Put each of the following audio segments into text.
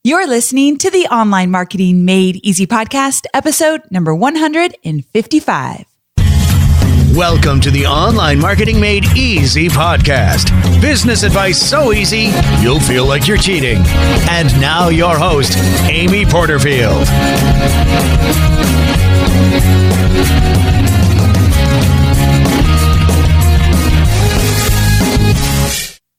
You're listening to the Online Marketing Made Easy podcast, episode number 155. Welcome to the Online Marketing Made Easy podcast. Business advice so easy, you'll feel like you're cheating. And now your host, Amy Porterfield.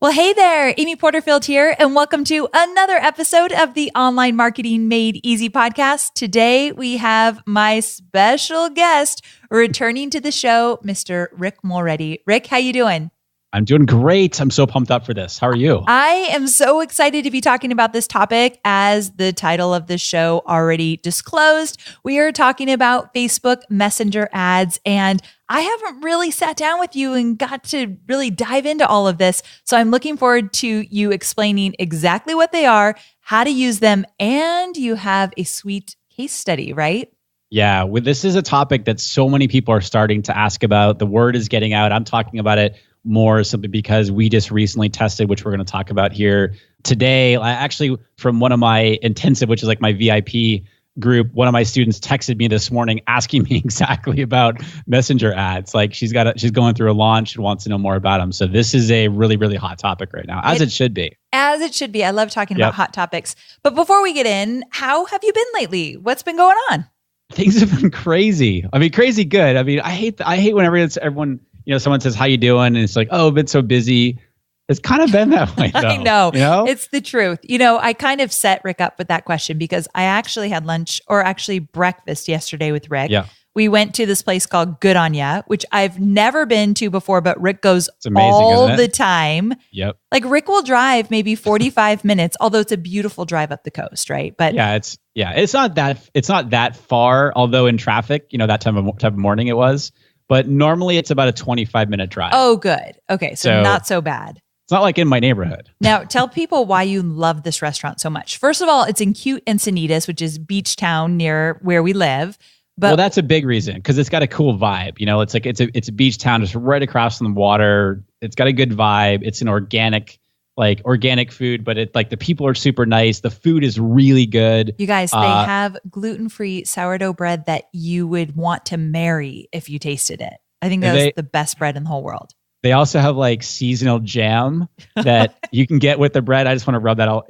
Well, hey there, Amy Porterfield here, and welcome to another episode of the Online Marketing Made Easy podcast. Today, we have my special guest returning to the show, Mr. Rick Mulready. Rick, how you doing? I'm doing great. I'm so pumped up for this. How are you? I am so excited to be talking about this topic. As the title of the show already disclosed, we are talking about Facebook Messenger ads, and I haven't really sat down with you and got to really dive into all of this. So I'm looking forward to you explaining exactly what they are, how to use them, and you have a sweet case study, right? Yeah, this is a topic that so many people are starting to ask about. The word is getting out. I'm talking about it more simply because we just recently tested, which we're going to talk about here today. I actually, from one of my intensive, which is like my VIP group, one of my students texted me this morning asking me exactly about messenger ads. Like she's going through a launch and wants to know more about them. So this is a really, really hot topic right now, as it should be. As it should be. I love talking about hot topics. But before we get in, how have you been lately? What's been going on? Things have been crazy. I mean, crazy good. I mean, I hate whenever everyone, someone says, how you doing? And it's like, oh, I've been so busy. It's kind of been that way, though. I know. It's the truth. I kind of set Rick up with that question because I actually had lunch or actually breakfast yesterday with Rick. Yeah. We went to this place called Good On Ya, which I've never been to before, but Rick goes all the time. Yep. Like Rick will drive maybe 45 minutes, although it's a beautiful drive up the coast, right? But it's not that far, although in traffic, that time of morning it was. But normally it's about a 25-minute drive. Oh, good. Okay, so not so bad. It's not like in my neighborhood. Now, tell people why you love this restaurant so much. First of all, it's in cute Encinitas, which is beach town near where we live. But that's a big reason because it's got a cool vibe. It's like it's a beach town just right across from the water. It's got a good vibe. It's an organic food, but it's like the people are super nice. The food is really good. You guys, they have gluten-free sourdough bread that you would want to marry if you tasted it. I think that's the best bread in the whole world. They also have like seasonal jam that you can get with the bread. I just want to rub that out.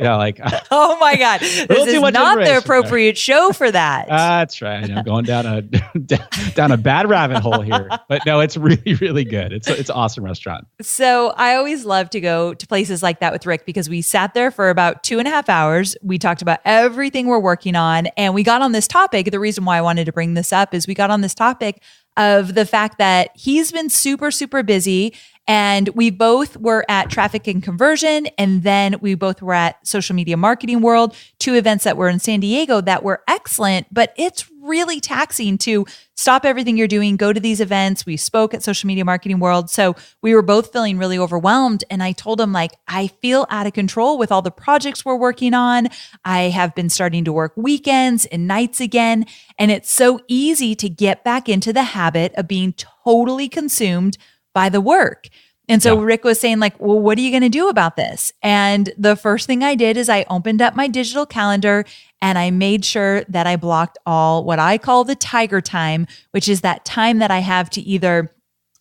Oh my God. This is not the appropriate show for that. That's right. I'm going down a bad rabbit hole here. But no, it's really, really good. It's an awesome restaurant. So I always love to go to places like that with Rick because we sat there for about 2.5 hours. We talked about everything we're working on. And we got on this topic. The reason why I wanted to bring this up is we got on this topic of the fact that he's been super, super busy. And we both were at Traffic and Conversion. And then we both were at Social Media Marketing World, 2 events that were in San Diego that were excellent, but it's really taxing to stop everything you're doing, go to these events. We spoke at Social Media Marketing World. So we were both feeling really overwhelmed. And I told him, I feel out of control with all the projects we're working on. I have been starting to work weekends and nights again. And it's so easy to get back into the habit of being totally consumed by the work. And so Rick was saying well, what are you going to do about this? And the first thing I did is I opened up my digital calendar and I made sure that I blocked all what I call the tiger time, which is that time that I have to either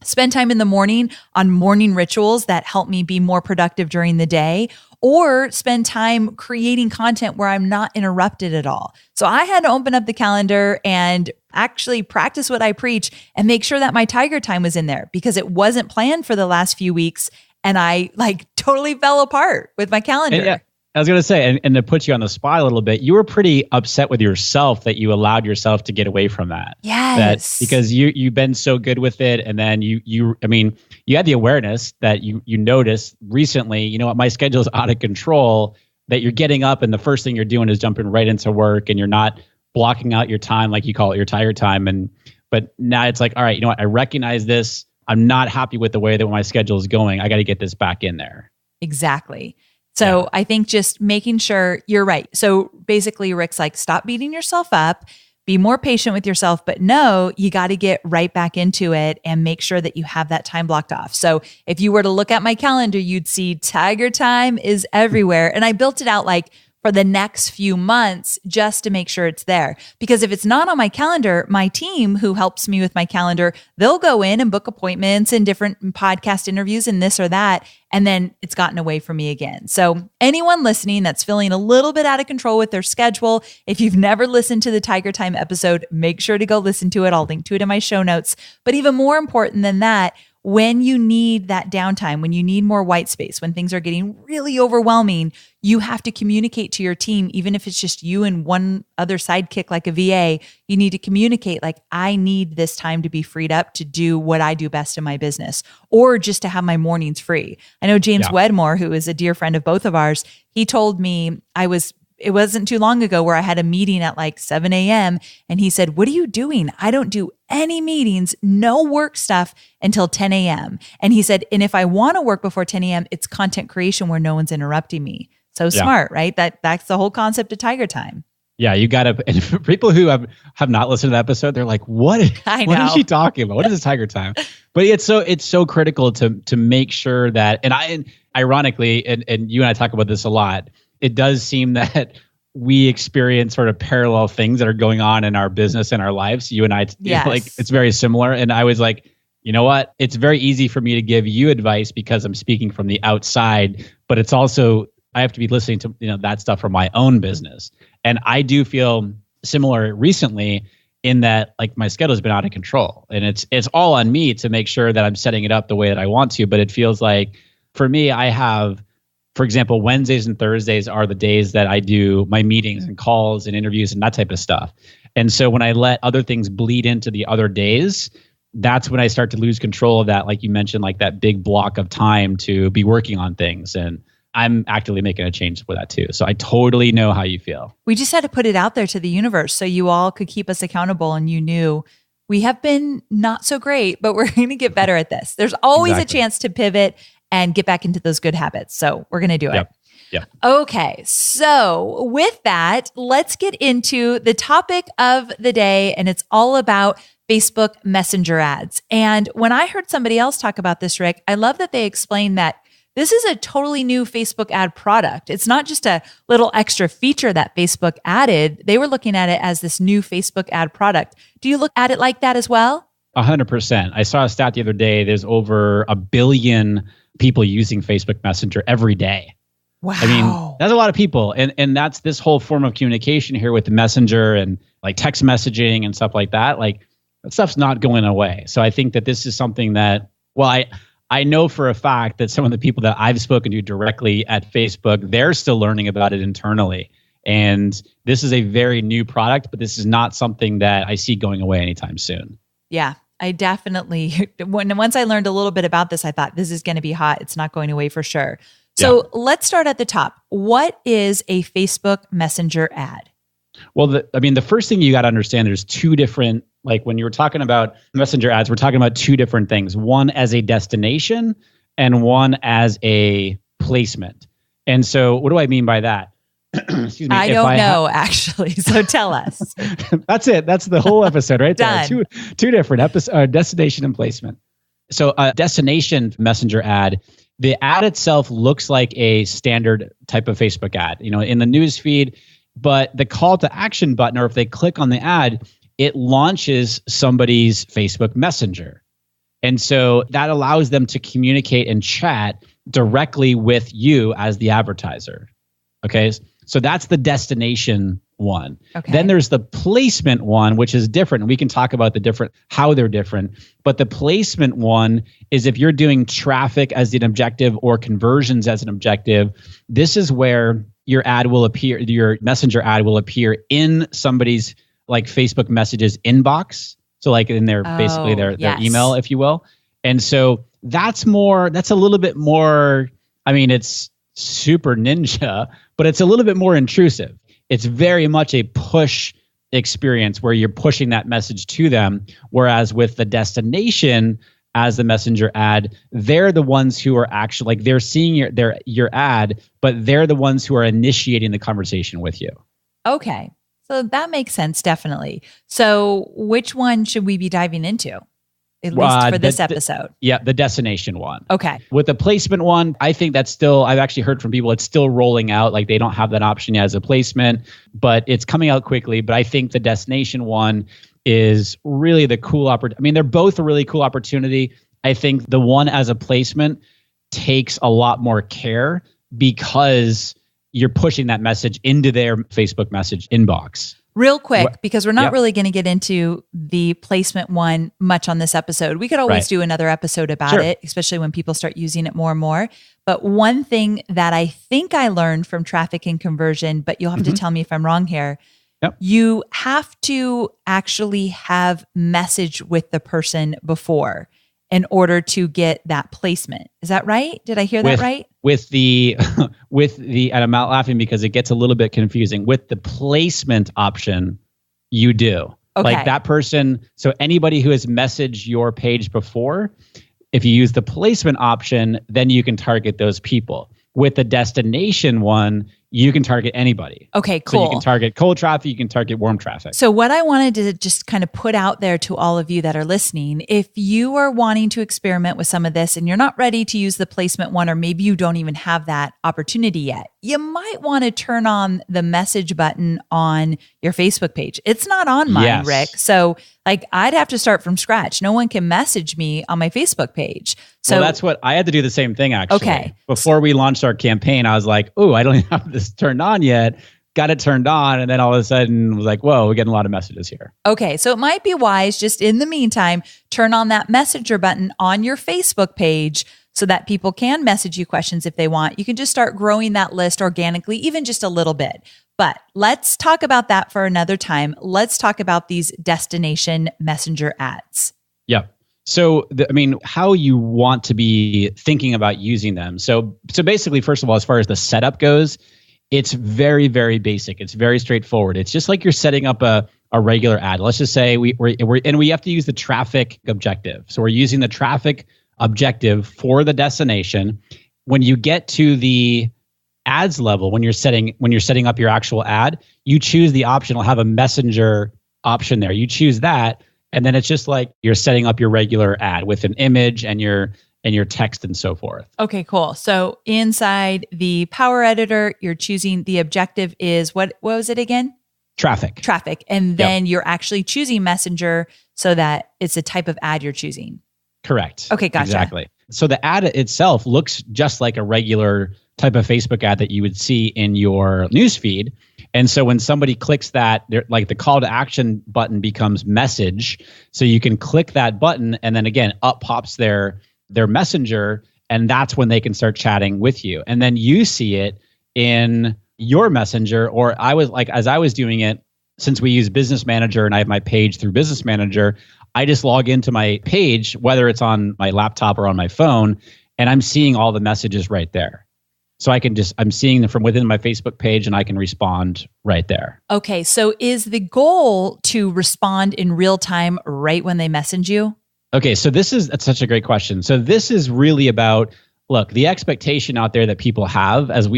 spend time in the morning on morning rituals that help me be more productive during the day, or spend time creating content where I'm not interrupted at all. So I had to open up the calendar and actually practice what I preach and make sure that my tiger time was in there because it wasn't planned for the last few weeks. And I totally fell apart with my calendar. I was going to say, and to put you on the spot a little bit, you were pretty upset with yourself that you allowed yourself to get away from that. Yes. Because you've been so good with it. And then you had the awareness that you noticed recently, my schedule is out of control, that you're getting up and the first thing you're doing is jumping right into work and you're not blocking out your time, like you call it, your tiger time. But now it's like, all right, I recognize this. I'm not happy with the way that my schedule is going. I got to get this back in there. Exactly. So I think just making sure you're right. So basically Rick's stop beating yourself up, be more patient with yourself, but no, you got to get right back into it and make sure that you have that time blocked off. So if you were to look at my calendar, you'd see tiger time is everywhere. And I built it out for the next few months just to make sure it's there. Because if it's not on my calendar, my team who helps me with my calendar, they'll go in and book appointments and different podcast interviews and this or that. And then it's gotten away from me again. So anyone listening that's feeling a little bit out of control with their schedule, if you've never listened to the Tiger Time episode, make sure to go listen to it. I'll link to it in my show notes. But even more important than that, when you need that downtime, when you need more white space, when things are getting really overwhelming, you have to communicate to your team, even if it's just you and one other sidekick like a VA, you need to communicate like, I need this time to be freed up to do what I do best in my business, or just to have my mornings free. I know James Wedmore, who is a dear friend of both of ours, he told me it wasn't too long ago where I had a meeting at like 7 a.m. and he said, what are you doing? I don't do any meetings, no work stuff until 10 a.m. And he said, and if I want to work before 10 a.m., it's content creation where no one's interrupting me. So smart, right? That's the whole concept of Tiger Time. Yeah, you got to, and for people who have not listened to the episode, they're like, what is she talking about? What is this Tiger Time? But it's so critical to make sure that, and ironically, and you and I talk about this a lot, it does seem that we experience sort of parallel things that are going on in our business and our lives. You and I, like, it's very similar. And I was like, you know what? It's very easy for me to give you advice because I'm speaking from the outside, but it's also, I have to be listening to, that stuff from my own business. And I do feel similar recently in that, like, my schedule has been out of control, and it's all on me to make sure that I'm setting it up the way that I want to. But it feels like for me, I have, for example, Wednesdays and Thursdays are the days that I do my meetings and calls and interviews and that type of stuff. And so when I let other things bleed into the other days, that's when I start to lose control of that, like you mentioned, like that big block of time to be working on things. And I'm actively making a change for that too. So I totally know how you feel. We just had to put it out there to the universe so you all could keep us accountable, and you knew we have been not so great, but we're going to get better at this. There's always a chance to pivot and get back into those good habits. So we're going to do it. Yeah. Okay. So with that, let's get into the topic of the day, and it's all about Facebook Messenger ads. And when I heard somebody else talk about this, Rick, I love that they explained that this is a totally new Facebook ad product. It's not just a little extra feature that Facebook added. They were looking at it as this new Facebook ad product. Do you look at it like that as well? 100%. I saw a stat the other day. There's over 1 billion people using Facebook Messenger every day. Wow. I mean, that's a lot of people. And that's this whole form of communication here with the Messenger and like text messaging and stuff like that. Like, that stuff's not going away. So I think that this is something that, well, I know for a fact that some of the people that I've spoken to directly at Facebook, they're still learning about it internally. And this is a very new product, but this is not something that I see going away anytime soon. Yeah. I definitely, once I learned a little bit about this, I thought this is going to be hot. It's not going away for sure. So let's start at the top. What is a Facebook Messenger ad? Well, the first thing you got to understand, there's two different, like when you were talking about Messenger ads, we're talking about two different things. One as a destination and one as a placement. And so what do I mean by that? Excuse me. I don't know, actually. So tell us. That's it. That's the whole episode right there. Done. Two different episodes, destination and placement. So a destination Messenger ad, the ad itself looks like a standard type of Facebook ad, in the news feed, but the call to action button, or if they click on the ad, it launches somebody's Facebook Messenger. And so that allows them to communicate and chat directly with you as the advertiser. Okay. So that's the destination one. Okay. Then there's the placement one, which is different. We can talk about how they're different. But the placement one is if you're doing traffic as an objective or conversions as an objective, this is where your ad will appear, your Messenger ad will appear in somebody's like Facebook messages inbox. So like in their basically their email, if you will. And so that's a little bit more, I mean, it's super ninja, but it's a little bit more intrusive. It's very much a push experience where you're pushing that message to them. Whereas with the destination as the Messenger ad, they're the ones who are actually like they're seeing your ad, but they're the ones who are initiating the conversation with you. Okay. So that makes sense, definitely. So which one should we be diving into? at least for this episode? The destination one. Okay. With the placement one, I think that's still, I've actually heard from people, it's still rolling out. Like they don't have that option yet as a placement, but it's coming out quickly. But I think the destination one is really the cool opportunity. I mean, they're both a really cool opportunity. I think the one as a placement takes a lot more care because you're pushing that message into their Facebook message inbox. Real quick, because we're not really going to get into the placement one much on this episode. We could always do another episode about it, especially when people start using it more and more. But one thing that I think I learned from traffic and conversion, but you'll have to tell me if I'm wrong here. You have to actually have message with the person before in order to get that placement. Is that right? Did I hear that right? With the, and I'm not laughing because it gets a little bit confusing. With the placement option, you do. Okay. Like that person, so anybody who has messaged your page before, if you use the placement option, then you can target those people. With the destination one, you can target anybody. Okay, cool. So you can target cold traffic, you can target warm traffic. So what I wanted to just kind of put out there to all of you that are listening, if you are wanting to experiment with some of this and you're not ready to use the placement one, or maybe you don't even have that opportunity yet, you might want to turn on the message button on your Facebook page. It's not on mine, Rick. So like I'd have to start from scratch. No one can message me on my Facebook page. So well, that's what I had to do the same thing actually. Okay. Before we launched our campaign, I was like, oh, I don't even have this turned on yet. Got it turned on. And then all of a sudden was like, whoa, we're getting a lot of messages here. Okay. So it might be wise just in the meantime, turn on that messenger button on your Facebook page so that people can message you questions if they want. You can just start growing that list organically, even just a little bit. But let's talk about that for another time. Let's talk about these destination messenger ads. Yep. So, how you want to be thinking about using them. So basically, first of all, as far as the setup goes, it's very, very basic. It's very straightforward. It's just like you're setting up a regular ad. Let's just say we have to use the traffic objective. So we're using the traffic objective for the destination. When you get to the ads level, when you're setting up your actual ad, you choose the option. It'll have a messenger option there. You choose that. And then it's just like you're setting up your regular ad with an image and your text and so forth. Okay, cool. So inside the Power Editor, you're choosing the objective is what was it again? Traffic. And then you're actually choosing Messenger so that it's a type of ad you're choosing. Correct. Okay, gotcha. Exactly. So the ad itself looks just like a regular type of Facebook ad that you would see in your newsfeed. And so when somebody clicks that, like the call to action button becomes message. So you can click that button and then again, up pops their messenger, and that's when they can start chatting with you. And then you see it in your messenger, or as I was doing it, since we use Business Manager and I have my page through Business Manager, I just log into my page, whether it's on my laptop or on my phone, and I'm seeing all the messages right there. So I'm seeing them from within my Facebook page and I can respond right there. Okay. So is the goal to respond in real time right when they message you? Okay. So that's such a great question. So this is really about, look, the expectation out there that people have, as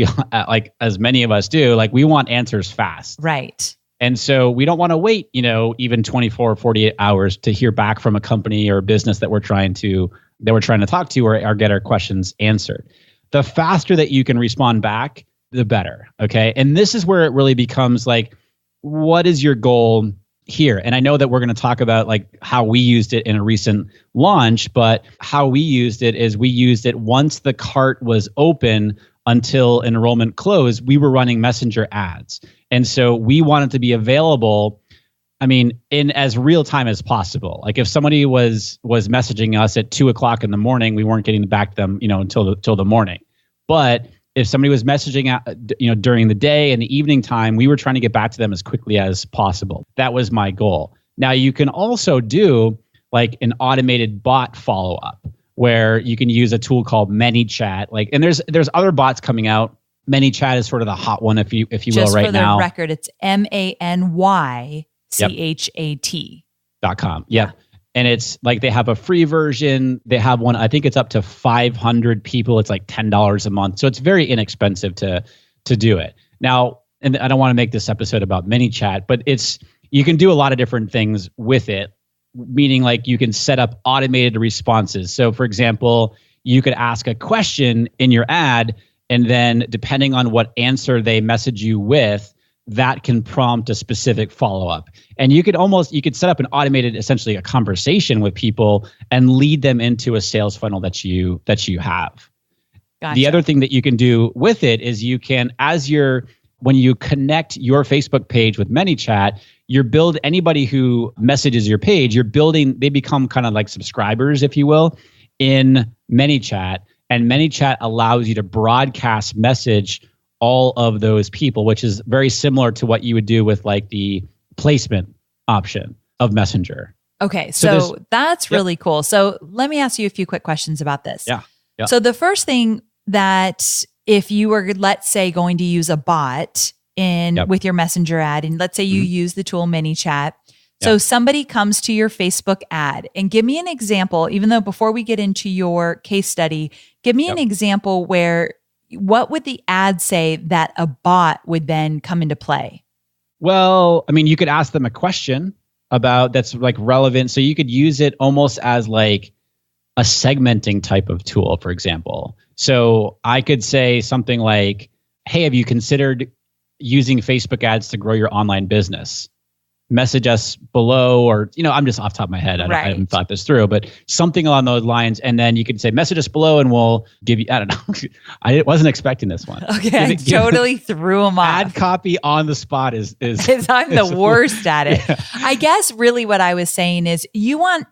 many of us do, like we want answers fast. Right. And so we don't want to wait, even 24 or 48 hours to hear back from a company or a business that we're trying to talk to or get our questions answered. The faster that you can respond back, the better. Okay. And this is where it really becomes like, what is your goal here? And I know that we're going to talk about like how we used it in a recent launch, but how we used it is we used it once the cart was open until enrollment closed, we were running messenger ads. And so we wanted to be available, in as real time as possible. Like if somebody was messaging us at 2:00 in the morning, we weren't getting back to them, until the morning. But if somebody was messaging, during the day and the evening time, we were trying to get back to them as quickly as possible. That was my goal. Now you can also do like an automated bot follow-up where you can use a tool called ManyChat. And there's other bots coming out. ManyChat is sort of the hot one, if you will, right now. Just for the record, it's ManyChat.com. Yep. And it's like they have a free version. They have one, I think it's up to 500 people. It's like $10 a month. So it's very inexpensive to do it. Now, and I don't want to make this episode about ManyChat, but you can do a lot of different things with it. meaning like you can set up automated responses. So for example, you could ask a question in your ad, and then depending on what answer they message you with, that can prompt a specific follow-up. And you could set up an automated, essentially a conversation with people and lead them into a sales funnel that you have. Gotcha. The other thing that you can do with it is you can, when you connect your Facebook page with ManyChat, anybody who messages your page, they become kind of like subscribers, if you will, in ManyChat. And ManyChat allows you to broadcast message all of those people, which is very similar to what you would do with like the placement option of Messenger. Okay, so that's really cool. So let me ask you a few quick questions about this. Yeah. So the first thing that if you were, let's say, going to use a bot with your Messenger ad, and let's say you use the tool ManyChat. So somebody comes to your Facebook ad, and give me an example, even though before we get into your case study, give me an example where what would the ad say that a bot would then come into play? Well, I mean, you could ask them a question that's like relevant. So you could use it almost as like a segmenting type of tool, for example. So I could say something like, hey, have you considered using Facebook ads to grow your online business? Message us below, or, I'm just off the top of my head. I haven't thought this through, but something along those lines. And then you could say, message us below and we'll give you, I don't know. I wasn't expecting this one. Okay. I totally threw them off. Ad copy on the spot is I'm the worst at it. Yeah. I guess really what I was saying is do you want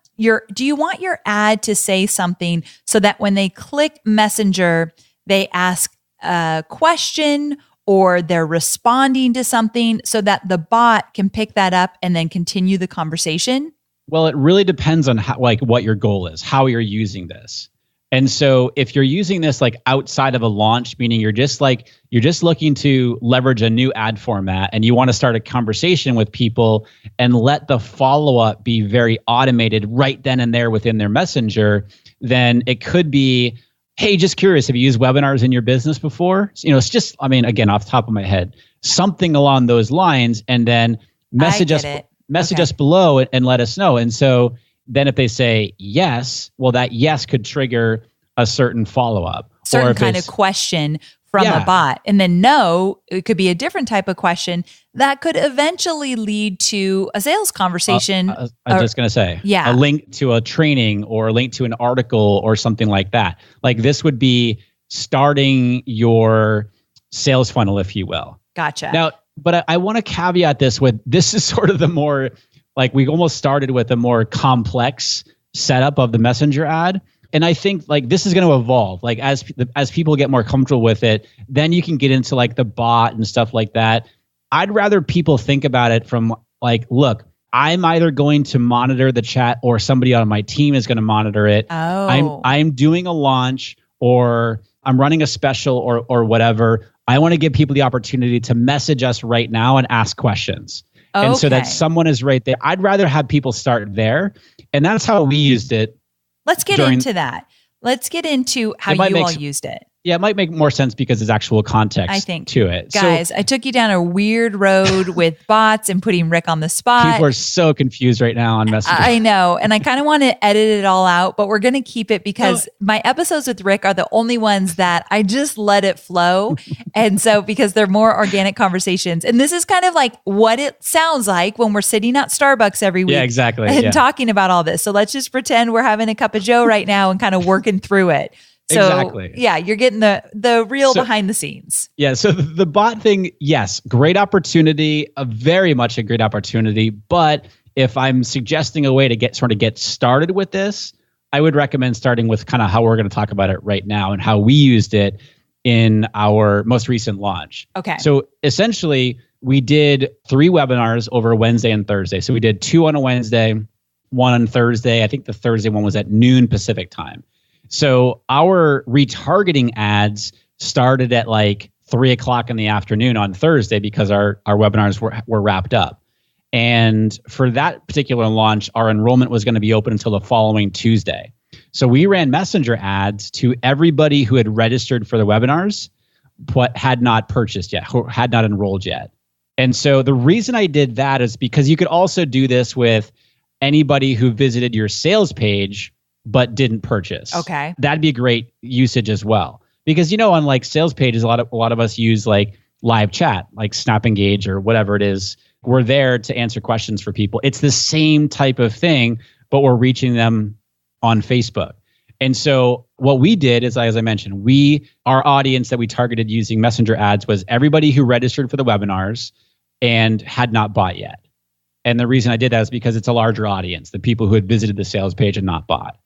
your ad to say something so that when they click Messenger, they ask a question or they're responding to something so that the bot can pick that up and then continue the conversation? Well, it really depends on what your goal is, how you're using this. And so if you're using this like outside of a launch, meaning you're just looking to leverage a new ad format and you want to start a conversation with people and let the follow-up be very automated right then and there within their messenger, then it could be, hey, just curious, have you used webinars in your business before? It's just, again, off the top of my head, something along those lines, and then message us below and let us know. And so then if they say yes, well, that yes could trigger a certain follow-up. Certain kind of question from a bot. And then no, it could be a different type of question that could eventually lead to a sales conversation. I was just going to say, a link to a training or a link to an article or something like that. Like this would be starting your sales funnel, if you will. Gotcha. Now, but I want to caveat this is sort of the more, like we almost started with a more complex setup of the Messenger ad. And I think like this is going to evolve. Like as people get more comfortable with it, then you can get into like the bot and stuff like that. I'd rather people think about it from like, look, I'm either going to monitor the chat or somebody on my team is going to monitor it. Oh. I'm doing a launch or I'm running a special or whatever. I want to give people the opportunity to message us right now and ask questions. Okay. And so that someone is right there. I'd rather have people start there. And that's how we used it. Let's get into that. Let's get into how you all used it. Yeah, it might make more sense because there's actual context I think, to it. Guys, I took you down a weird road with bots and putting Rick on the spot. People are so confused right now on Messenger. I know. And I kind of want to edit it all out, but we're going to keep it because my episodes with Rick are the only ones that I just let it flow. And so because they're more organic conversations. And this is kind of like what it sounds like when we're sitting at Starbucks every week. Yeah, exactly. And talking about all this. So let's just pretend we're having a cup of Joe right now and kind of working through it. So, exactly. Yeah, you're getting the real behind the scenes. Yeah, so the bot thing, yes, great opportunity, very much a great opportunity. But if I'm suggesting a way to get started with this, I would recommend starting with kind of how we're going to talk about it right now and how we used it in our most recent launch. Okay. So essentially, we did 3 webinars over Wednesday and Thursday. So we did 2 on a Wednesday, 1 on Thursday. I think the Thursday one was at noon Pacific time. So our retargeting ads started at like 3:00 in the afternoon on Thursday because our webinars were wrapped up. And for that particular launch, our enrollment was going to be open until the following Tuesday. So we ran Messenger ads to everybody who had registered for the webinars, but had not purchased yet, who had not enrolled yet. And so the reason I did that is because you could also do this with anybody who visited your sales page but didn't purchase. Okay. That'd be a great usage as well. Because, on like sales pages, a lot of us use like live chat, like Snap Engage or whatever it is. We're there to answer questions for people. It's the same type of thing, but we're reaching them on Facebook. And so what we did is, as I mentioned, our audience that we targeted using Messenger ads was everybody who registered for the webinars and had not bought yet. And the reason I did that is because it's a larger audience, the people who had visited the sales page and not bought.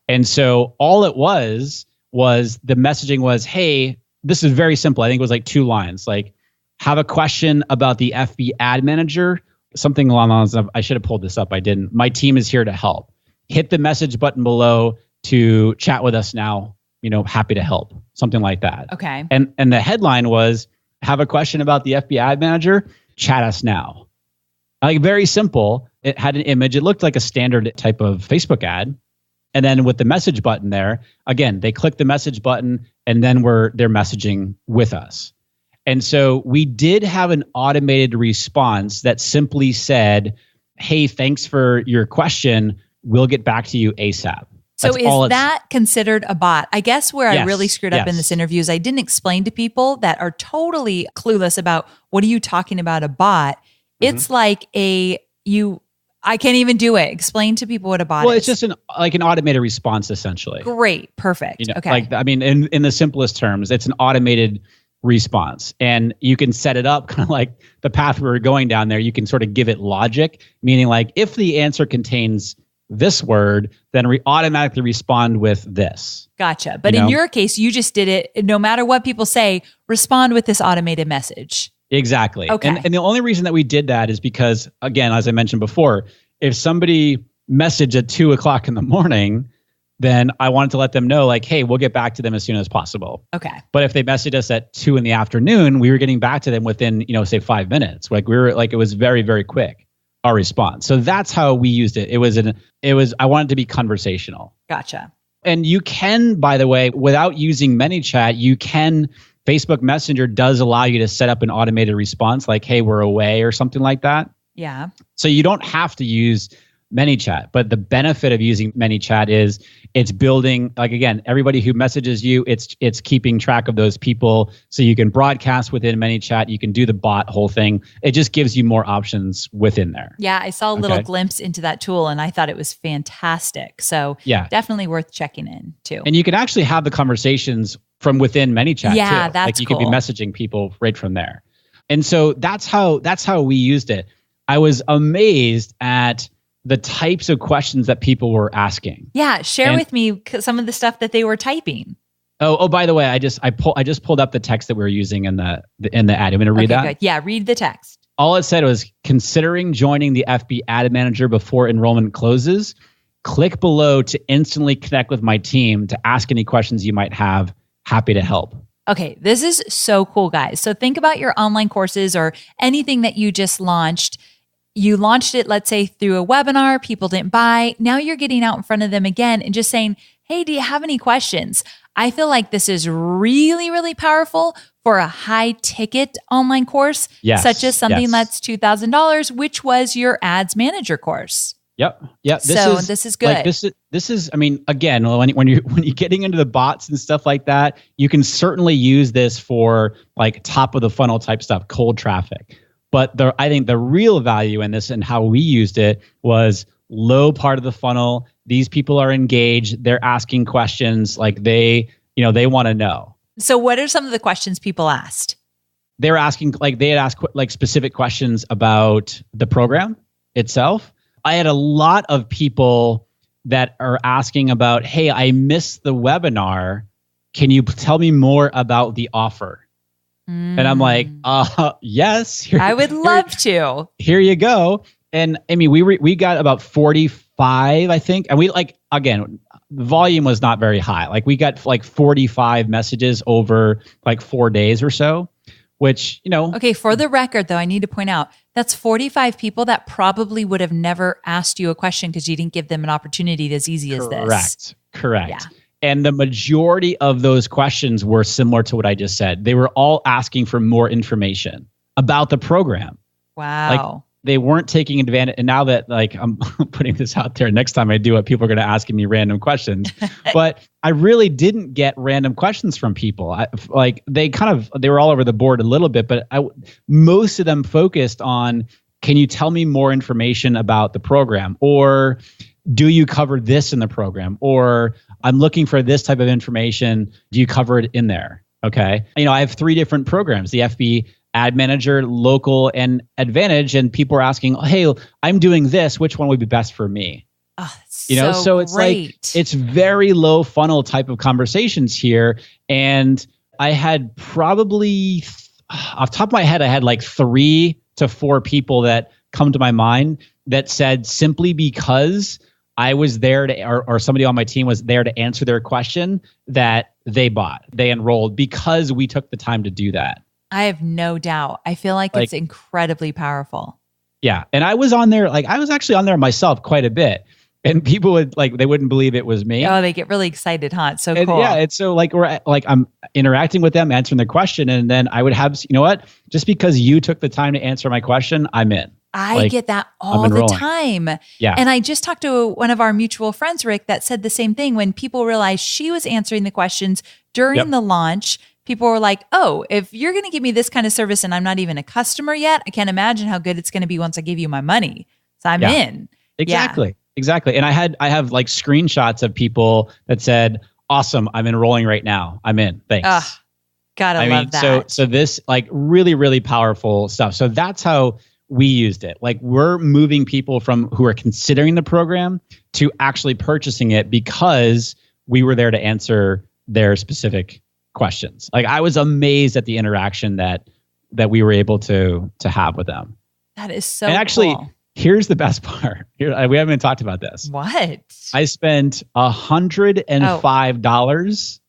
And so all it was the messaging was, hey, this is very simple. I think it was like 2 lines, like, have a question about the FB ad manager, something along those lines. I should have pulled this up. I didn't. My team is here to help. Hit the message button below to chat with us now. Happy to help. Something like that. Okay. And the headline was, have a question about the FB ad manager, chat us now. Like, very simple. It had an image. It looked like a standard type of Facebook ad. And then with the message button there, again, they click the message button and then they're messaging with us. And so we did have an automated response that simply said, hey, thanks for your question. We'll get back to you ASAP. So is that considered a bot? I guess where I really screwed up in this interview is I didn't explain to people that are totally clueless about what are you talking about a bot. It's like I can't even do it. Explain to people what a bot is. Well, it's just an automated response, essentially. Great. Perfect. Okay. In the simplest terms, it's an automated response. And you can set it up kind of like the path we were going down there. You can sort of give it logic, meaning like if the answer contains this word, then we automatically respond with this. Gotcha. But in your case, you just did it. No matter what people say, respond with this automated message. Exactly. Okay. And the only reason that we did that is because, again, as I mentioned before, if somebody messaged at 2:00 in the morning, then I wanted to let them know, like, hey, we'll get back to them as soon as possible. Okay. But if they messaged us at 2 PM, we were getting back to them within, say 5 minutes. Like it was very, very quick, our response. So that's how we used it. I wanted to be conversational. Gotcha. And you can, by the way, without using ManyChat, Facebook Messenger does allow you to set up an automated response like, hey, we're away or something like that. Yeah. So you don't have to use ManyChat, but the benefit of using ManyChat is it's building, like, again, everybody who messages you, it's keeping track of those people. So you can broadcast within ManyChat, you can do the bot whole thing. It just gives you more options within there. Yeah, I saw a little glimpse into that tool and I thought it was fantastic. So definitely worth checking in too. And you can actually have the conversations from within ManyChat too. That's like you could be messaging people right from there. And so that's how we used it. I was amazed at the types of questions that people were asking. Yeah, share with me some of the stuff that they were typing. Oh, by the way, I just pulled up the text that we were using in the ad. I'm going to read that. Good. Yeah, read the text. All it said was, considering joining the FB Ad Manager before enrollment closes, click below to instantly connect with my team to ask any questions you might have. Happy to help. Okay, this is so cool, guys. So think about your online courses or anything that you just launched. You launched it, let's say, through a webinar. People didn't buy. Now you're getting out in front of them again and just saying, hey, do you have any questions? I feel like this is really, really powerful for a high ticket online course, such as something that's $2,000, which was your ads manager course. Yep. This is good. Like this is. I mean, again, when you're getting into the bots and stuff like that, you can certainly use this for like top of the funnel type stuff, cold traffic. But I think the real value in this and how we used it was low part of the funnel. These people are engaged. They're asking questions like they want to know. So what are some of the questions people asked? They had asked like specific questions about the program itself. I had a lot of people that are asking about, hey, I missed the webinar. Can you tell me more about the offer? And I'm like, yes. I would love to. Here you go. And I mean, we got about 45, I think. And again, the volume was not very high. Like we got like 45 messages over like 4 days or so, which, Okay, for the record though, I need to point out that's 45 people that probably would have never asked you a question because you didn't give them an opportunity as easy as this. Correct. Yeah. And the majority of those questions were similar to what I just said. They were all asking for more information about the program. Wow. they weren't taking advantage. And now that like I'm putting this out there, next time I do it, people are going to ask me random questions. But I really didn't get random questions from people. They were all over the board a little bit, but most of them focused on, can you tell me more information about the program? Or do you cover this in the program? Or I'm looking for this type of information. Do you cover it in there? Okay. I have 3 different programs, the FB Ad Manager, Local, and Advantage. And people are asking, hey, I'm doing this. Which one would be best for me? Oh, so it's great. like, it's very low funnel type of conversations here. And I had probably, off the top of my head, I had like 3 to 4 people that come to my mind that said, simply because I was there to, or somebody on my team was there to answer their question, that they enrolled because we took the time to do that. I have no doubt. I feel like it's incredibly powerful. Yeah. And I was on there, I was actually on there myself quite a bit. And people would they wouldn't believe it was me. Oh, they get really excited, huh? It's so cool. Yeah. It's so I'm interacting with them, answering their question. And then I would have, you know what? Just because you took the time to answer my question, I'm in. I get that all the time. Yeah. And I just talked to one of our mutual friends, Rick, that said the same thing. When people realized she was answering the questions during the launch, people were like, oh, if you're going to give me this kind of service and I'm not even a customer yet, I can't imagine how good it's going to be once I give you my money. So I'm in. Exactly. Yeah. Exactly. And I have like screenshots of people that said, awesome, I'm enrolling right now. I'm in. Thanks. Gotta love that. So this really, really powerful stuff. So that's how we used it. We're moving people from who are considering the program to actually purchasing it because we were there to answer their specific questions. I was amazed at the interaction that we were able to have with them. That is so and actually, cool. Here's the best part. We haven't even talked about this. What? I spent $105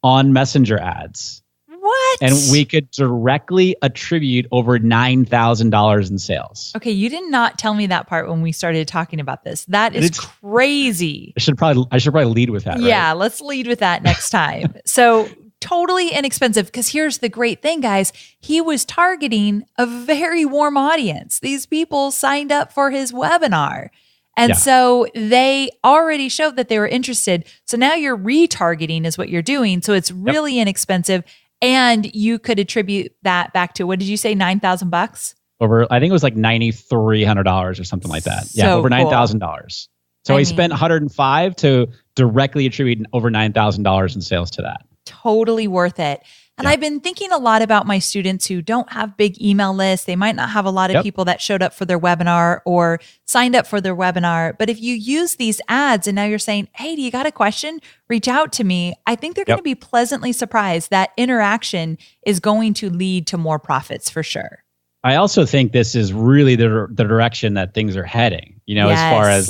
on Messenger ads. What? And we could directly attribute over $9,000 in sales. Okay, you did not tell me that part when we started talking about this. That is crazy. I should probably lead with that. Right? Yeah, let's lead with that next time. So totally inexpensive, because here's the great thing, guys. He was targeting a very warm audience. These people signed up for his webinar. And so they already showed that they were interested. So now you're retargeting is what you're doing. So it's really inexpensive. And you could attribute that back to, what did you say, $9,000? Over, I think it was like $9,300 or something like that. So over $9,000. So he spent $105 to directly attribute over $9,000 in sales to that. Totally worth it. And I've been thinking a lot about my students who don't have big email lists. They might not have a lot of people that showed up for their webinar or signed up for their webinar. But if you use these ads and now you're saying, hey, do you got a question? Reach out to me. I think they're going to be pleasantly surprised. That interaction is going to lead to more profits for sure. I also think this is really the direction that things are heading, as far as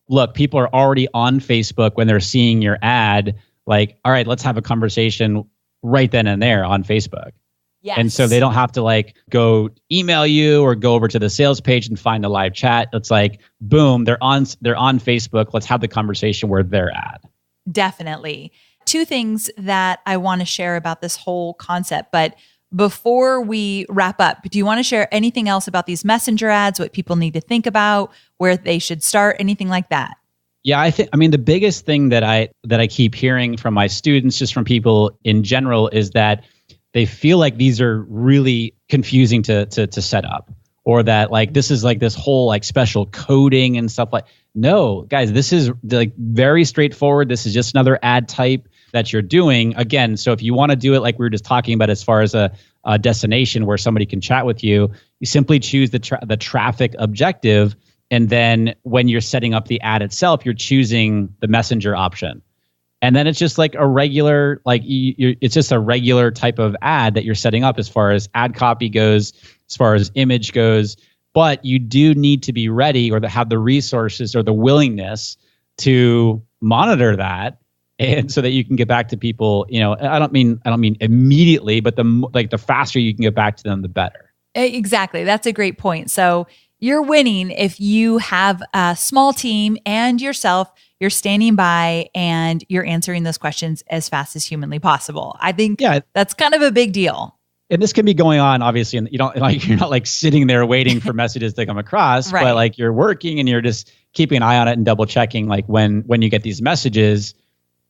look, people are already on Facebook when they're seeing your ad. All right, let's have a conversation right then and there on Facebook. Yes. And so they don't have to go email you or go over to the sales page and find a live chat. It's boom, they're on Facebook. Let's have the conversation where they're at. Definitely. 2 things that I want to share about this whole concept. But before we wrap up, do you want to share anything else about these messenger ads, what people need to think about, where they should start, anything like that? Yeah, the biggest thing that I keep hearing from my students, just from people in general, is that they feel like these are really confusing to set up, or that this is this whole special coding and stuff. No, guys, this is very straightforward. This is just another ad type that you're doing. Again, so if you want to do it like we were just talking about, as far as a destination where somebody can chat with you, you simply choose the traffic objective. And then when you're setting up the ad itself, you're choosing the messenger option. And then it's just a regular, it's just a regular type of ad that you're setting up as far as ad copy goes, as far as image goes. But you do need to be ready, or to have the resources or the willingness to monitor that, and so that you can get back to people. I don't mean immediately, but the faster you can get back to them, the better. Exactly. That's a great point. So you're winning if you have a small team and yourself, you're standing by and you're answering those questions as fast as humanly possible. I think that's kind of a big deal. and this can be going on obviously, and you're not like sitting there waiting for messages to come across, Right. but like you're working and you're just keeping an eye on it and double checking. Like when you get these messages,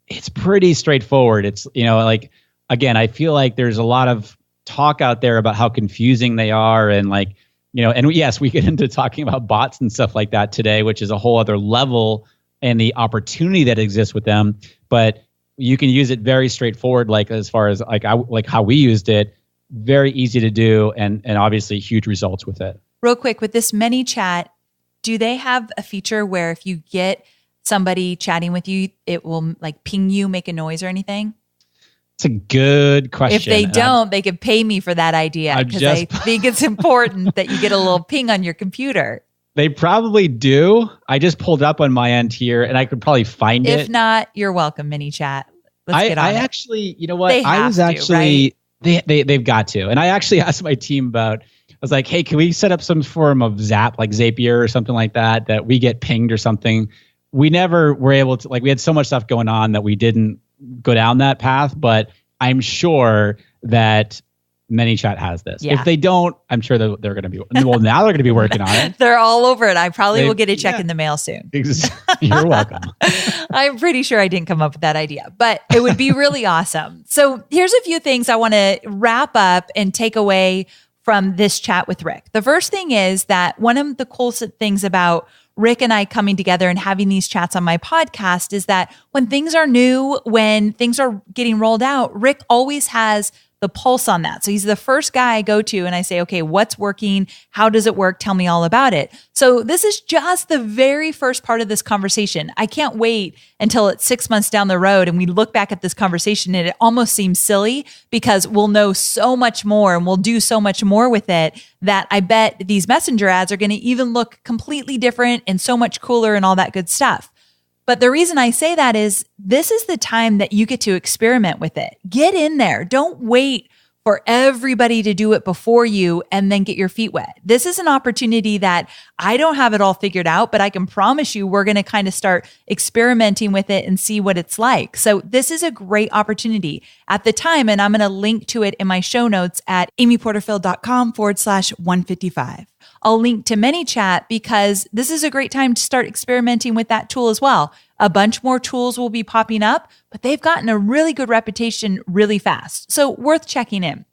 it's pretty straightforward. It's, like, again, I feel like there's a lot of talk out there about how confusing they are, and like, and yes, we get into talking about bots and stuff like that today, which is a whole other level and the opportunity that exists with them. But you can use it very straightforward, like as far as like how we used it, very easy to do, and obviously huge results with it. Real quick, with this ManyChat, do they have a feature where if you get somebody chatting with you, it will like ping you, make a noise or anything? It's a good question. If they don't, they could pay me for that idea, because I think it's important that you get a little ping on your computer. They probably do. I just pulled up on my end here, and I could probably find it. If not, you're welcome, ManyChat. Let's get on it. Actually, you know what? They have to, right? They've got to. And I actually asked my team about, I was like, hey, can we set up some form of like Zapier or something like that we get pinged or something? We never were able to, like, we had so much stuff going on that we didn't go down that path, but I'm sure that ManyChat has this. Yeah. If they don't, I'm sure they're going to be, well, now they're going to be working on it. They're all over it. I probably will get a check in the mail soon. You're welcome. I'm pretty sure I didn't come up with that idea, but it would be really awesome. So here's a few things I want to wrap up and take away from this chat with Rick. The first thing is that one of the coolest things about Rick and I coming together and having these chats on my podcast is that when things are new, when things are getting rolled out, Rick always has the pulse on that. So he's the first guy I go to and I say, okay, what's working? How does it work? Tell me all about it. So this is just the very first part of this conversation. I can't wait until it's 6 months down the road and we look back at this conversation and it almost seems silly because we'll know so much more and we'll do so much more with it that I bet these messenger ads are going to even look completely different and so much cooler and all that good stuff. But the reason I say that is this is the time that you get to experiment with it. Get in there. Don't wait for everybody to do it before you and then get your feet wet. This is an opportunity that I don't have it all figured out, but I can promise you we're going to kind of start experimenting with it and see what it's like. So this is a great opportunity at the time, and I'm going to link to it in my show notes at amyporterfield.com/155. I'll link to ManyChat because this is a great time to start experimenting with that tool as well. A bunch more tools will be popping up, but they've gotten a really good reputation really fast. So worth checking in.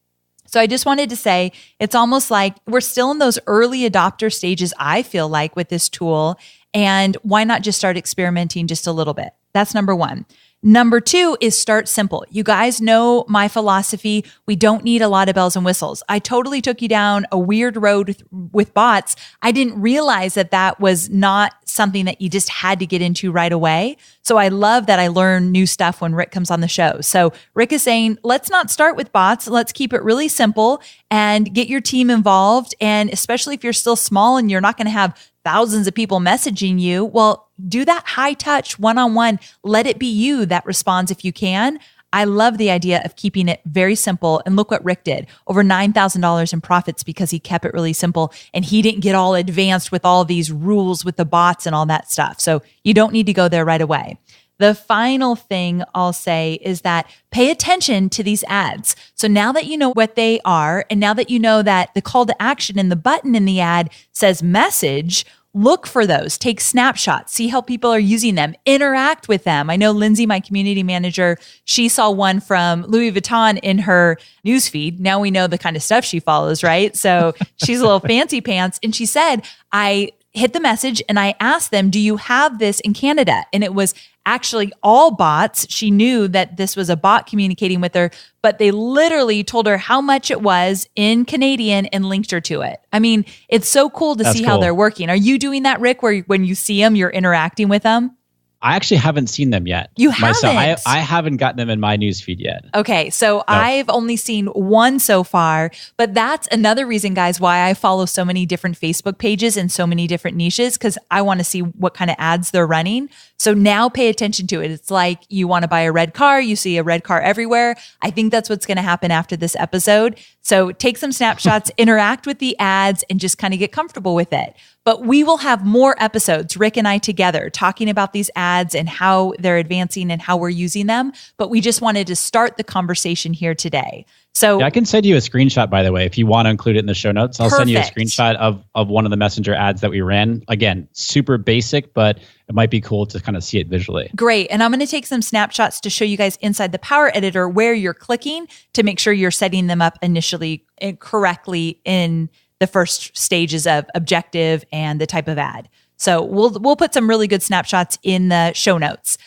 So I just wanted to say, it's almost like we're still in those early adopter stages, I feel like, with this tool. And why not just start experimenting just a little bit? That's number one. Number two is start simple. You guys know my philosophy. We don't need a lot of bells and whistles. I totally took you down a weird road with bots. I didn't realize that that was not something that you just had to get into right away. So I love that I learn new stuff when Rick comes on the show. So Rick is saying, let's not start with bots. Let's keep it really simple and get your team involved. And especially if you're still small and you're not going to have thousands of people messaging you, well, do that high touch one-on-one. Let it be you that responds if you can. I love the idea of keeping it very simple. And look what Rick did. Over $9,000 in profits because he kept it really simple and he didn't get all advanced with all these rules with the bots and all that stuff. So you don't need to go there right away. The final thing I'll say is that pay attention to these ads. So now that you know what they are, and now that you know that the call to action and the button in the ad says message, look for those, take snapshots, see how people are using them, interact with them. I know Lindsay, my community manager, she saw one from Louis Vuitton in her newsfeed. Now we know the kind of stuff she follows, right? So she's a little fancy pants. And she said, I hit the message and I asked them, do you have this in Canada? And it was actually all bots. She knew that this was a bot communicating with her, but they literally told her how much it was in Canadian and linked her to it. I mean, it's so cool to see how they're working. Are you doing that, Rick, where when you see them, you're interacting with them? I actually haven't seen them yet. You haven't? Myself. I haven't gotten them in my newsfeed yet. Okay, so I've only seen one so far, but that's another reason, guys, why I follow so many different Facebook pages and so many different niches, because I want to see what kind of ads they're running. So now pay attention to it. It's like you want to buy a red car, you see a red car everywhere. I think that's what's going to happen after this episode. So take some snapshots, interact with the ads, and just kind of get comfortable with it. But we will have more episodes, Rick and I together, talking about these ads and how they're advancing and how we're using them. But we just wanted to start the conversation here today. So I can send you a screenshot, by the way, if you want to include it in the show notes. I'll send you a screenshot of one of the Messenger ads that we ran. Again, super basic, but it might be cool to kind of see it visually. Great. And I'm going to take some snapshots to show you guys inside the Power Editor where you're clicking to make sure you're setting them up initially correctly in the first stages of objective and the type of ad. So we'll put some really good snapshots in the show notes.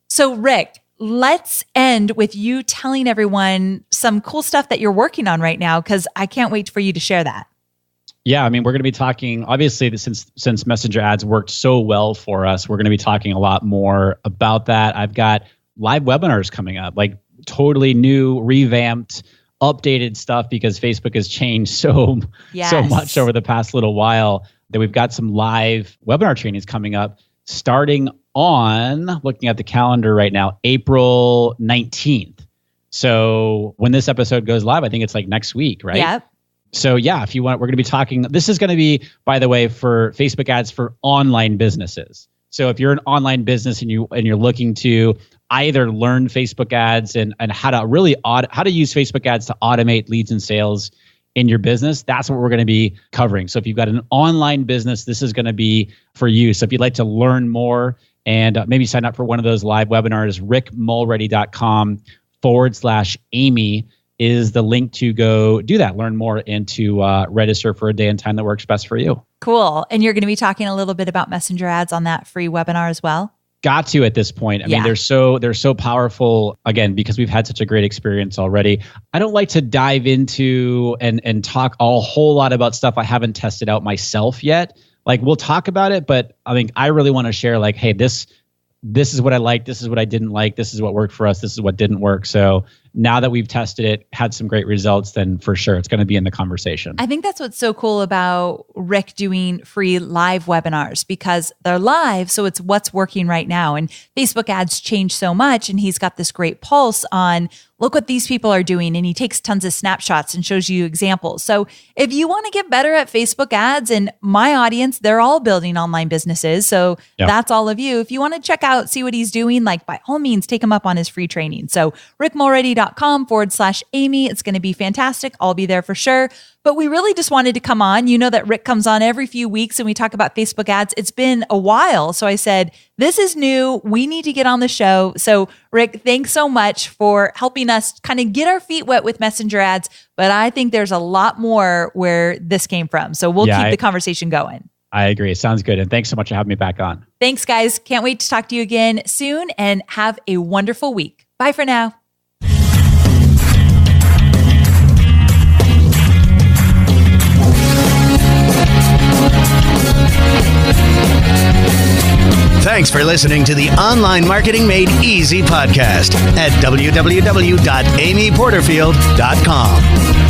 So Rick, let's end with you telling everyone some cool stuff that you're working on right now, because I can't wait for you to share that. Yeah, I mean, we're going to be talking, obviously, since Messenger ads worked so well for us, we're going to be talking a lot more about that. I've got live webinars coming up, like totally new, revamped, updated stuff, because Facebook has changed so much over the past little while that we've got some live webinar trainings coming up starting on, looking at the calendar right now, April 19th. So when this episode goes live, I think it's like next week, right? Yep. So yeah, if you want, we're going to be talking, this is going to be, by the way, for Facebook ads for online businesses. So if you're an online business and you're looking to either learn Facebook ads and how to really how to use Facebook ads to automate leads and sales in your business, that's what we're going to be covering. So if you've got an online business, this is going to be for you. So if you'd like to learn more and maybe sign up for one of those live webinars, rickmulready.com/Amy is the link to go do that, learn more, and to register for a day and time that works best for you. Cool. And you're going to be talking a little bit about Messenger ads on that free webinar as well? Got to at this point. I mean, they're so powerful, again, because we've had such a great experience already. I don't like to dive into and talk a whole lot about stuff I haven't tested out myself yet. Like, we'll talk about it, but I mean, I really want to share, like, hey, this is what I like, this is what I didn't like, this is what worked for us, this is what didn't work. So now that we've tested it, had some great results, then for sure it's going to be in the conversation. I think that's what's so cool about Rick doing free live webinars, because they're live, so it's what's working right now. And Facebook ads change so much, and he's got this great pulse on, look what these people are doing, and he takes tons of snapshots and shows you examples. So if you want to get better at Facebook ads, and my audience, they're all building online businesses, so that's all of you. If you want to check out, see what he's doing, like, by all means, take him up on his free training. So rickmulready.com/Amy. It's going to be fantastic. I'll be there for sure. But we really just wanted to come on. You know that Rick comes on every few weeks and we talk about Facebook ads. It's been a while. So I said, this is new. We need to get on the show. So Rick, thanks so much for helping us kind of get our feet wet with Messenger ads. But I think there's a lot more where this came from. So we'll keep the conversation going. I agree. Sounds good. And thanks so much for having me back on. Thanks, guys. Can't wait to talk to you again soon, and have a wonderful week. Bye for now. Thanks for listening to the Online Marketing Made Easy podcast at www.amyporterfield.com.